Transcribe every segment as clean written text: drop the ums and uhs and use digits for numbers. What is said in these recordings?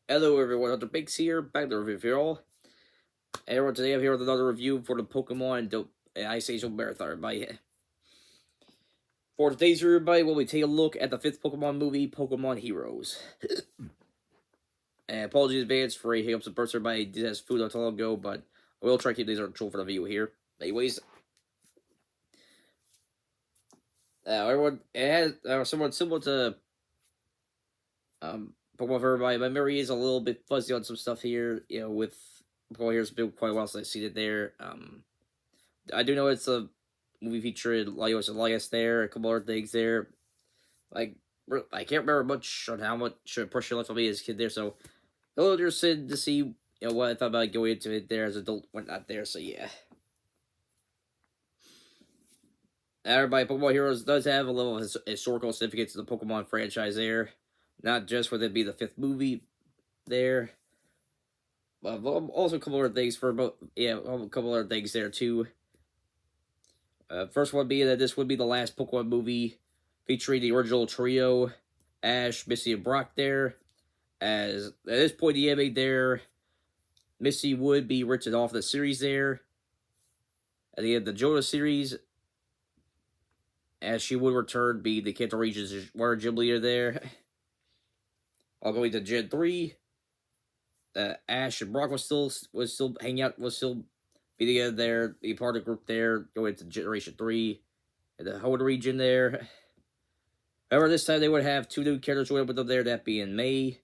Hello everyone, Dr. Biggs here, back to review for you all. Hey everyone, today I'm here with another review for the Pokemon and Ice Age Marathon, everybody. For today's review, everybody, we'll be taking a look at the 5th Pokemon movie, Pokemon Heroes. And apologies in advance for any hiccups and bursts, everybody did have food not too long ago, but I will try to keep these under control for the video here. Anyways, everyone, it has somewhat similar to Pokemon for everybody. My memory is a little bit fuzzy on some stuff here, with Pokemon Heroes. It's been quite a while since I've seen it there. I do know it's a movie featuring Laios and Laius there, a couple other things there. Like, I can't remember much on how much impression left on me as a kid there, so a little interested to see what I thought about going into it there as an adult when not there, so yeah. Everybody, Pokemon Heroes does have a little historical significance to the Pokemon franchise there. Not just for it be the 5th movie there. But also a couple other things a couple other things there too. First one being that this would be the last Pokemon movie featuring the original trio, Ash, Misty, and Brock there. As at this point in the anime there, Misty would be written off the series there. At the end of the Jonah series, as she would return, be the Kanto region's water gym leader there. All going to Gen 3, Ash and Brock was still hanging out, was still be together there, be part of the group there, going to Generation 3, in the Hoenn region there. However, this time they would have 2 new characters join up with them there, that being May,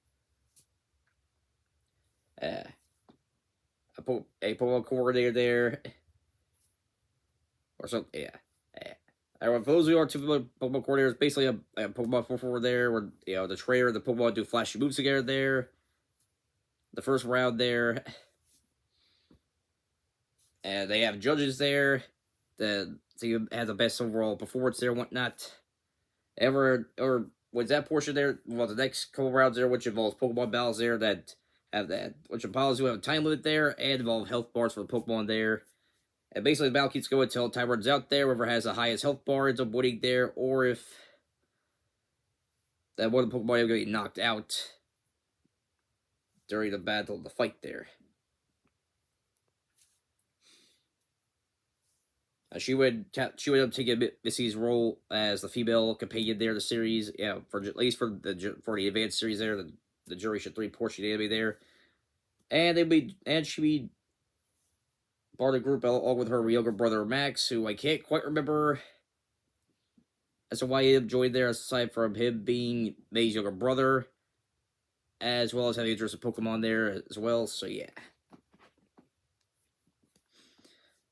a Pokemon coordinator there, or something, yeah. For those who are 2 Pokemon coordinators, basically a Pokemon 4 there, where, the trainer and the Pokemon do flashy moves together there. The first round there. And they have judges there to have the best overall performance there and whatnot. Or was that portion there? Well, the next couple rounds there, which involves Pokemon battles there which involves you have a time limit there and involve health bars for the Pokemon there. And basically, the battle keeps going until time runs out there. Whoever has the highest health bar ends up winning there, or if that one of the Pokemon get knocked out during the fight there. She would end up taking Missy's role as the female companion there in the series, for at least for the advanced series there, the Generation 3 portion of the anime there. And she'd be part of the group along with her younger brother Max, who I can't quite remember as to why he joined there, aside from him being May's younger brother, as well as having interest in Pokemon there as well, so yeah.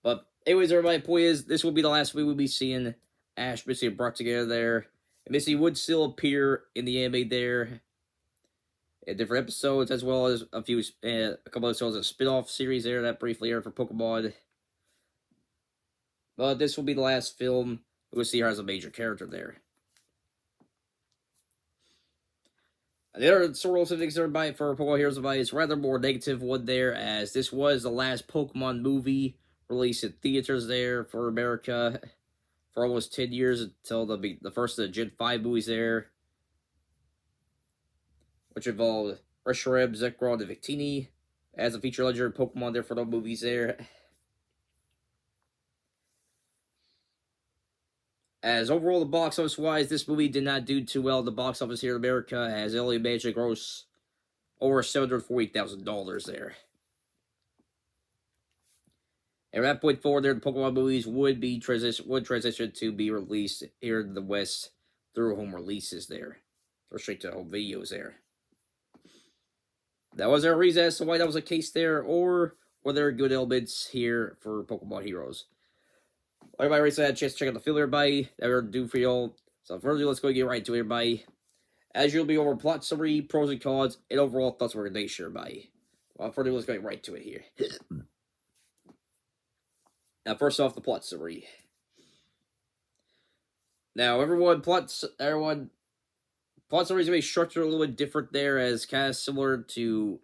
But anyways, everybody, point is, this will be the last we'll be seeing Ash, Misty, and Brock together there. And Misty would still appear in the anime there in different episodes, as well as a couple episodes of spin-off series there that briefly aired for Pokemon. But this will be the last film we'll see her as a major character there. The other sort of things for Pokemon Heroes is rather more negative one there, as this was the last Pokemon movie released in theaters there for America for almost 10 years until the first of the Gen 5 movies there, which involved Reshiram, Zekrom, and Victini as a feature legendary Pokemon there for the movies there. As overall, the box office wise, this movie did not do too well in the box office here in America, as it only managed to gross over $740,000 there. And from that point forward, there the Pokemon movies would transition to be released here in the West through home releases there, or straight to home videos there. That was there a reason as to why that was the case there, or were there good elements here for Pokemon Heroes? Everybody already had a chance to check out the film, everybody. That we're due for y'all. So further, let's go get right to it, everybody. As you'll be over plot summary, pros and cons, and overall thoughts of recommendation, everybody. Well, further, let's go right to it here. Now, first off, the plot summary. Now, plot summaries may be structured a little bit different there, as kind of similar to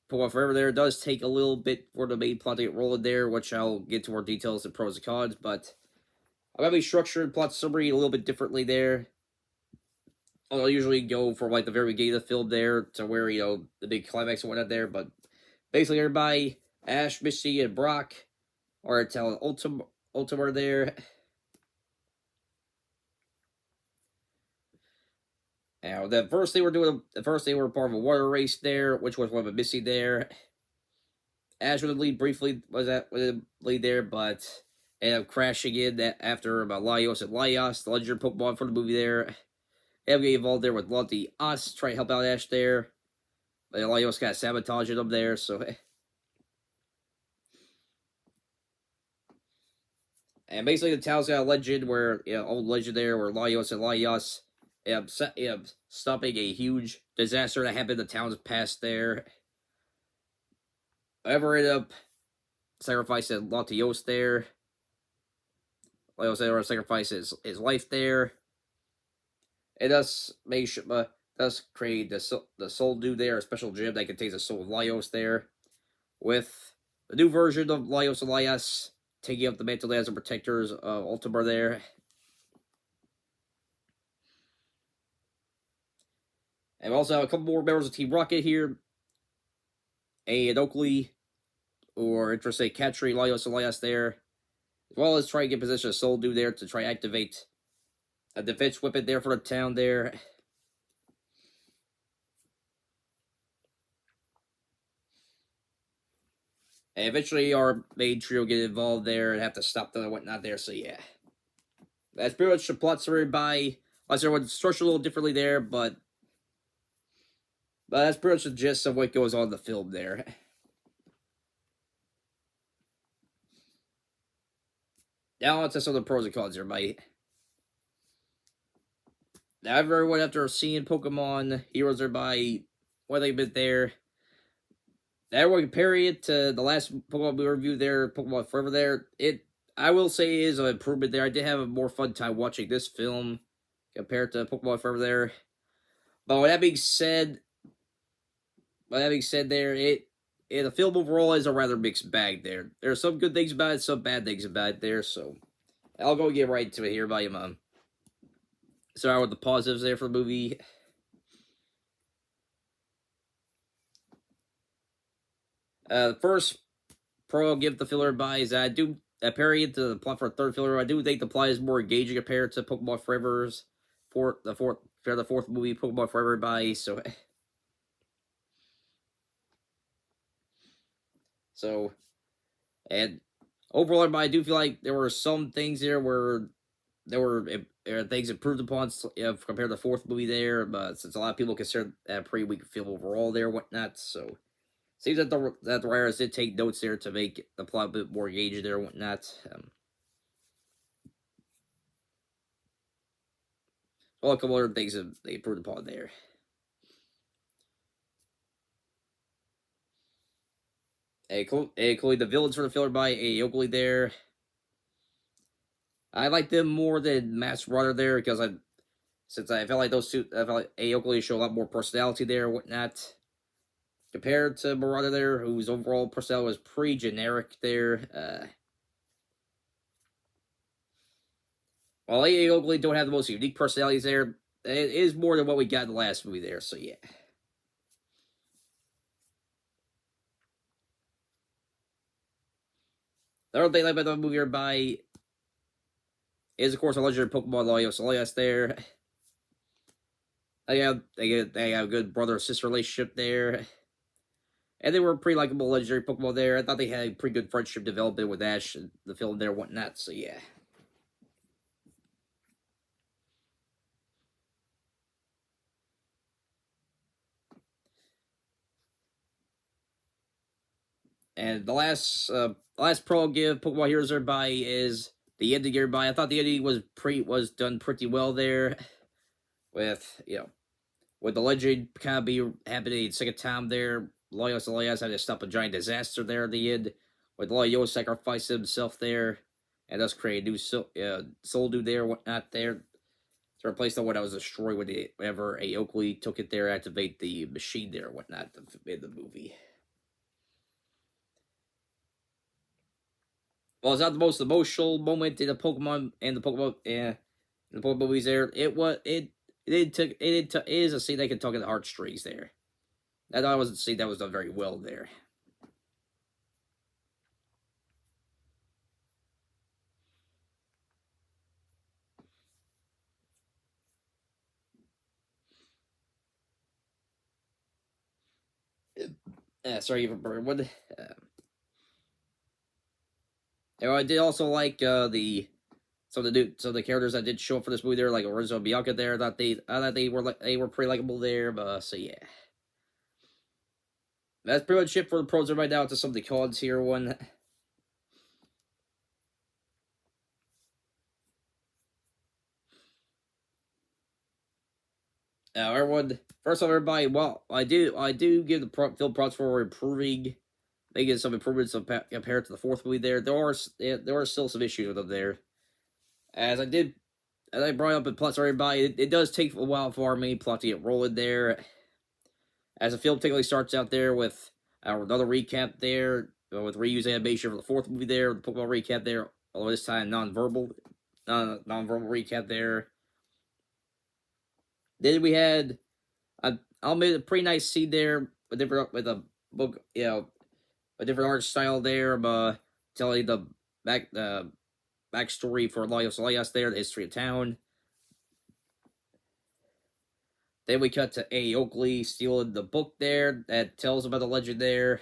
Pokemon Forever there. It does take a little bit for the main plot to get rolling there, which I'll get to more details and pros and cons, but I'm going to be structuring plot summary a little bit differently there. I'll usually go for like the very beginning of the film there to where the big climax and whatnot there, but basically everybody, Ash, Misty, and Brock are telling Ultima there. Now, the first they were doing, the first they were part of a water race there, which was one of Missy there. Ash was the lead briefly, was the lead there, but ended up crashing in that after about Laios and Laios, the legendary Pokemon for the movie there. And we get involved there with Lunty Us, trying to help out Ash there. But Laios kind of sabotaging them there, so. And basically, the town's got a legend where, old legend there where Laios and Laios stopping a huge disaster that happened in the town's past there. However, ended up sacrificing Latios there. Latios ended up sacrificing his life there. And thus create the Soul Dew there, a special gem that contains the soul of Laios there. With the new version of Laios and Laios taking up the mantle as the protectors of Ultima there. And we also have a couple more members of Team Rocket here. And Oakley, or interested capturing Laios and Laios there. As well as trying to get possession of Soul Dew there to try to activate a defense weapon there for the town there. And eventually our main trio get involved there and have to stop them and whatnot there, so yeah. That's pretty much the plot story by, unless everyone's structured a little differently there, but that's pretty much the gist of what goes on in the film there. Now on to some of the pros and cons here, mate. Now everyone after seeing Pokemon Heroes by what they've been there. Now everyone compare it to the last Pokemon we reviewed there, Pokemon Forever there. I will say is an improvement there. I did have a more fun time watching this film compared to Pokemon Forever there. But with that being said, there, the film overall is a rather mixed bag there. There are some good things about it, some bad things about it there, so I'll go get right into it here by your Start with the positives there for the movie. The first pro I'll give the filler by is I do period to the plot for a third filler. I do think the plot is more engaging compared to Pokemon Forever's the fourth movie, Pokemon Forever by and overall, I do feel like there were some things there where there were things improved upon compared to the fourth movie there, but since a lot of people consider that a pretty weak film overall there, whatnot, so seems that the writers did take notes there to make the plot a bit more engaging there, whatnot. Well, a couple other things that they improved upon there. Including the villains for the filler by Oakley there. I like them more than Master Runner there because I felt like those two, I felt like Oakley show a lot more personality there, whatnot. Compared to Marauder there, whose overall personality was pretty generic there. While Oakley don't have the most unique personalities there, it is more than what we got in the last movie there, so yeah. The other thing I like about the movie by is, of course, a legendary Pokemon Laios and Laios there. They have a good brother-sister relationship there. And they were a pretty likable legendary Pokemon there. I thought they had a pretty good friendship development with Ash and the film there and whatnot, so yeah. And the last pro I'll give Pokemon Heroes by is the ending by. I thought the ending was done pretty well there. With with the legend kind of be happening second time there. Laios and Laios had to stop a giant disaster there at the end. With Laios sacrificing himself there. And thus create a new Soul Dew there, whatnot there. To replace the one that was destroyed whenever Oakley took it there, activate the machine there, whatnot in the movie. Well, it's not the most emotional moment in the Pokemon movies there. it is a scene that can tug at the heartstrings there. I thought it was a scene that was done very well there. Sorry for what. I did also like some of the characters that did show up for this movie there, like Orizo and Bianca there. I thought they were pretty likable there. But so yeah, that's pretty much it for the pros right now. To some of the cons here. One. Everyone. First off, everybody. Well, I do give the film props for improving, making some improvements compared to the fourth movie. There are still some issues with them there. As I brought up in plus everybody, it does take a while for our main plot to get rolling there. As the film typically starts out there with another recap there, with reused animation for the fourth movie there, the Pokemon recap there, although this time non-verbal recap there. Then we had I'll make a pretty nice scene there with a book, a different art style there, telling the backstory for Laios there, the history of town. Then we cut to A. Oakley stealing the book there that tells about the legend there.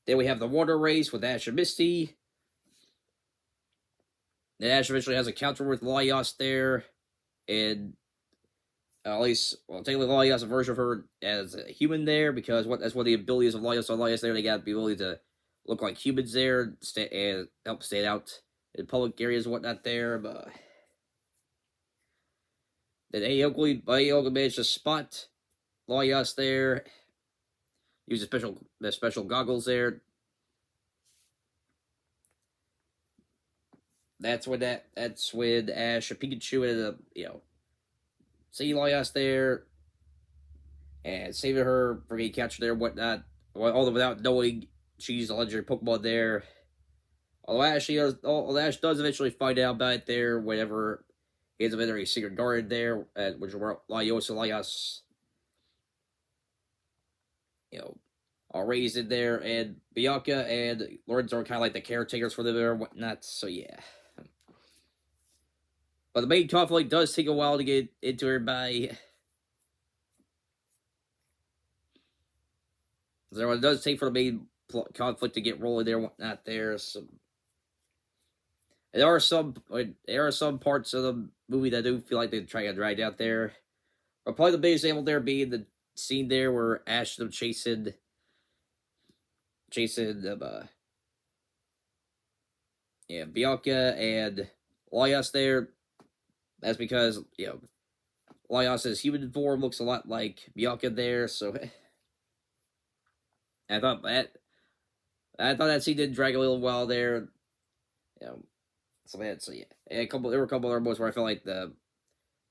Then we have the water race with Ash and Misty. Then Ash eventually has a counter with Laios there. And at least, well, technically Laios a version of her as a human there, because that's one of the abilities of Laios there. They got the ability to look like humans there and help stand out in public areas and whatnot there. But then Oakley managed to spot Laios there. Use the special goggles there. That's when Ash and Pikachu ended up, seeing Laios there and saving her from getting captured there and whatnot. Although without knowing she's a legendary Pokemon there. Although Ash does eventually find out about it there whenever he ends up entering a secret garden there, which were Laios, are raised in there, and Bianca and Lorenzo are kind of like the caretakers for them and whatnot, so yeah. But the main conflict does take a while to get into everybody. So it does take for the main conflict to get rolling there and whatnot there, so... There are some parts of the movie that I do feel like they're trying to drag out there. But probably the biggest example there being the scene there where Ash is chasing Bianca and Laios there. That's because, Laios' human form looks a lot like Bianca there, so I thought that scene did drag a little while there. So yeah. There were a couple other moments where I felt like the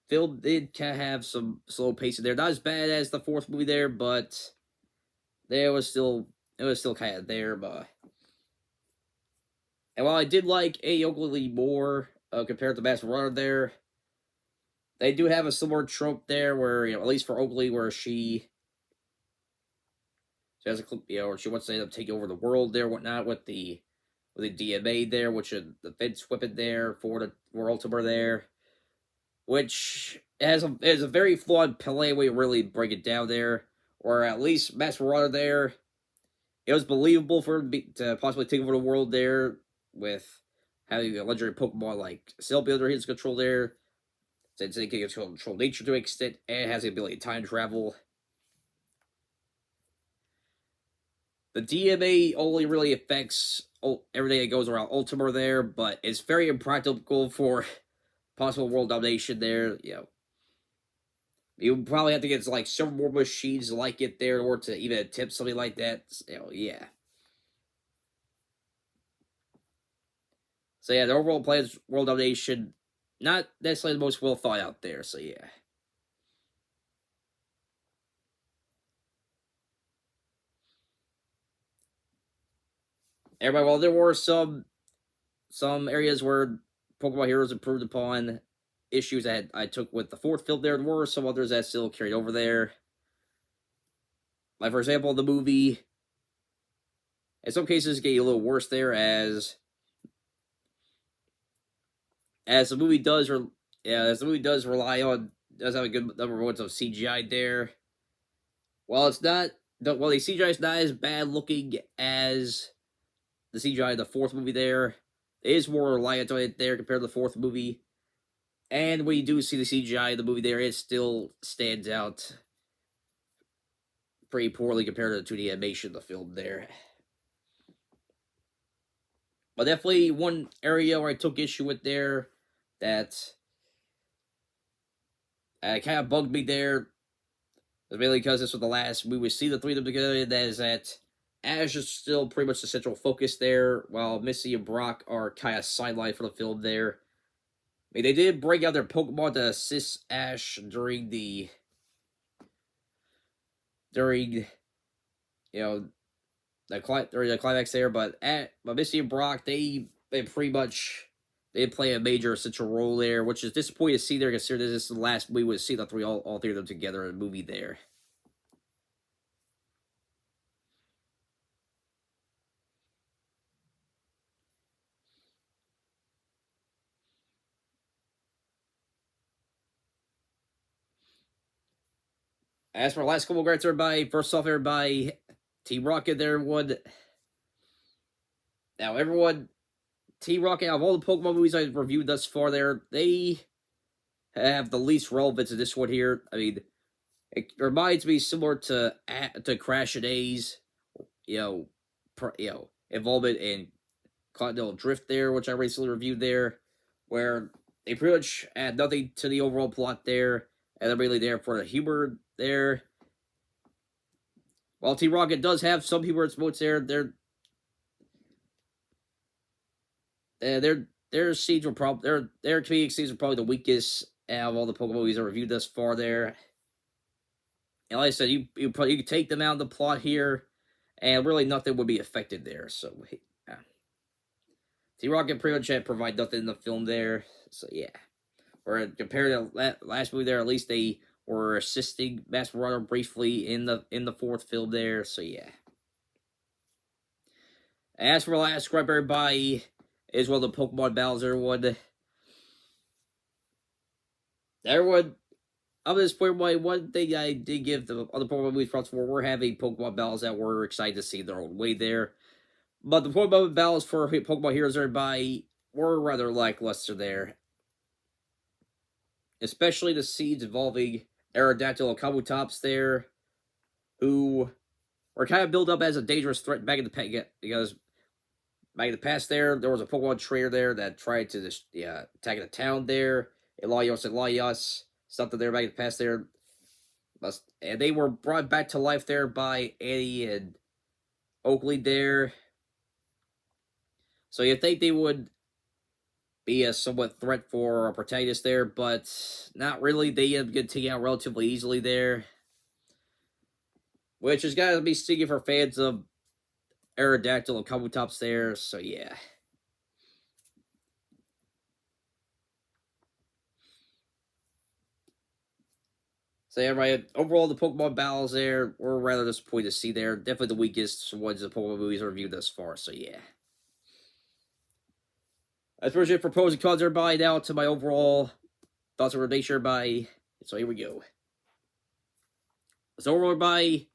film did kind of have some slow pacing there. Not as bad as the fourth movie there, but it was still kind of there. But and while I did like A. Oakley more compared to Master Runner there, they do have a similar trope there where, at least for Oakley, where she has or she wants to end up taking over the world there, whatnot, with the DMA there, which is the fence weapon there for the Ultimate there, which has a very flawed play way to really break it down there, or at least Master Runner there. It was believable for him to possibly take over the world there with having a legendary Pokemon like Celebi under his control there, since it can control nature to an extent, and has the ability to time travel. The DMA only really affects everything that goes around Ultimate there, but it's very impractical for possible world domination there. You would probably have to get like several more machines like it there in order to even attempt something like that. Yeah. So yeah, the overall plan is world domination, not necessarily the most well thought out there. So yeah. Everybody, while there were some areas where Pokemon Heroes improved upon, issues that I took with the fourth film there. There were some others that still carried over there. Like, for example, the movie, in some cases, get a little worse there as the movie does, rely on, does have a good number of ones of CGI there. While the CGI is not as bad looking as the CGI in the fourth movie there, it is more reliant on it there compared to the fourth movie. And when you do see the CGI in the movie there, it still stands out pretty poorly compared to the 2D animation of the film there. But definitely one area where I took issue with there that kind of bugged me there was mainly because this was the last we would see the three of them together, and that is that Ash is still pretty much the central focus there, while Misty and Brock are kind of sidelined for the film there. I mean, they did bring out their Pokemon to assist Ash during the climax there, but Misty and Brock, they pretty much play a major central role there, which is disappointing to see there, considering this is the last we would see the all three of them together in a movie there. As for last couple of grades, everybody, first off, everybody, Team Rocket there would. Now, everyone, Team Rocket, out of all the Pokemon movies I've reviewed thus far there, they have the least relevance in this one here. I mean, it reminds me similar to Crash and A's, involvement in Continental Drift there, which I recently reviewed there, where they pretty much add nothing to the overall plot there, and they're really there for the humor there. While Team Rocket does have some humorous moments there, their scenes were probably their comedic scenes were probably the weakest out of all the Pokemon movies I reviewed thus far there. And like I said, you could take them out of the plot here, and really nothing would be affected there. So yeah. Team Rocket pretty much provide nothing in the film there. So yeah. Or compared to last movie there, at least they were assisting Master Marauder briefly in the fourth film there. So yeah. As for last scrap, everybody, is one of the Pokemon battles, everyone. Up to this point, one thing I did give the other Pokemon movies props for, we're having Pokemon battles that we're excited to see their own way there. But the Pokemon battles for Pokemon Heroes, everybody, were rather lackluster there. Especially the scenes involving Aerodactyl and Kabutops there, who were kind of built up as a dangerous threat back in the past, because back in the past there was a Pokemon trainer there that tried to attack the town there, Elios and Laios, something there back in the past there. And they were brought back to life there by Annie and Oakley there. So you think they would be a somewhat threat for a protagonist there, but not really. They end up getting taken out relatively easily there, which has got to be sticking for fans of Aerodactyl and Kabutops there. So yeah. So yeah, right. Overall, the Pokemon battles there were rather disappointing to see there. Definitely the weakest ones the Pokemon movies reviewed thus far. So yeah. That's pretty much it for pros and cons, everybody. Now to my overall thoughts on nature, everybody. So here we go. So overall, everybody,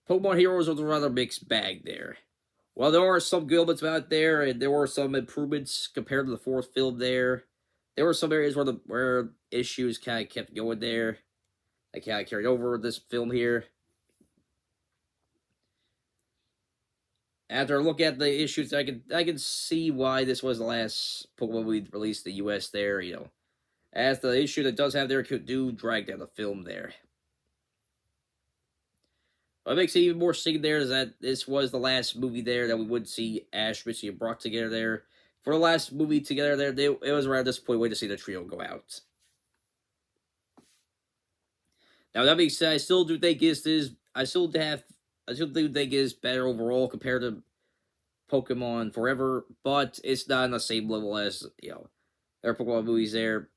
Pokemon Heroes was a rather mixed bag there. Well, there are some good elements about there, and there were some improvements compared to the fourth film there. There were some areas where issues kind of kept going there. That kind of carried over this film here. After looking at the issues, I can see why this was the last Pokemon we released in the U.S. there, as the issue that does have there do drag down the film there. What makes it even more stinging there is that this was the last movie there that we would see Ash, Misty, and Brock together there. For the last movie together there, it was around this point way to see the trio go out. Now that being said, I still do think it is better overall compared to Pokemon Forever, but it's not on the same level as their Pokemon movies there.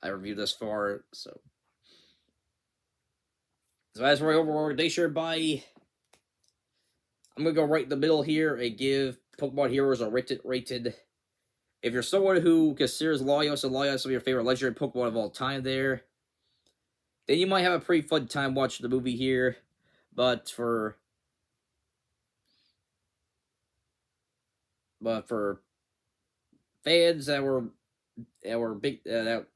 I reviewed thus far. So as for my overall recommendation, everybody, I'm gonna go right in the middle here and give Pokemon Heroes a rated. If you're someone who considers Laios and Laios some of your favorite legendary Pokemon of all time there, then you might have a pretty fun time watching the movie here. But for fans that were big,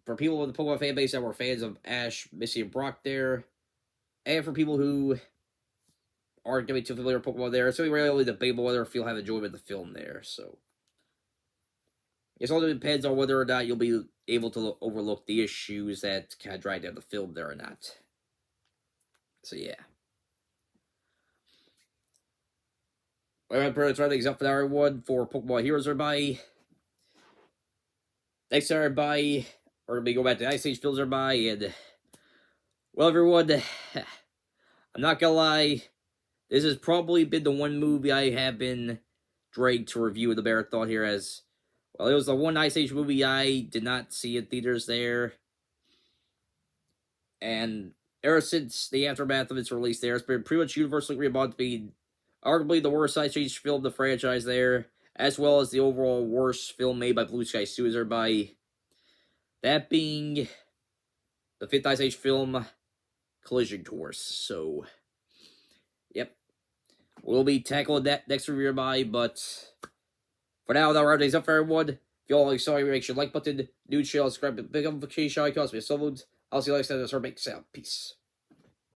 for people in the Pokemon fan base that were fans of Ash, Misty, and Brock there, and for people who aren't going to be too familiar with Pokemon there, it's really really debatable whether if you'll have enjoyment of the film there. So it all depends on whether or not you'll be able to overlook the issues that kind of drag down the film there or not. So yeah. Well, I'm pretty much wrapping things up for everyone for Pokemon Heroes, everybody. Thanks, everybody. We're going to go back to Ice Age films, everybody. And, well, everyone, I'm not going to lie. This has probably been the one movie I have been dragged to review in the marathon here as, well, it was the one Ice Age movie I did not see in theaters there. And ever since the aftermath of its release there, it's been pretty much universally agreed upon to be arguably the worst Ice Age film in the franchise there, as well as the overall worst film made by Blue Sky Studios, by that being the 5th Ice Age film, Collision Course. So, yep. We'll be tackling that next review by, but for now, that'll wrap things up for everyone. If you all like the story, make sure like button, new channel, subscribe, big notification icons, be so moved. I'll see you next time. That's our make sound. Peace.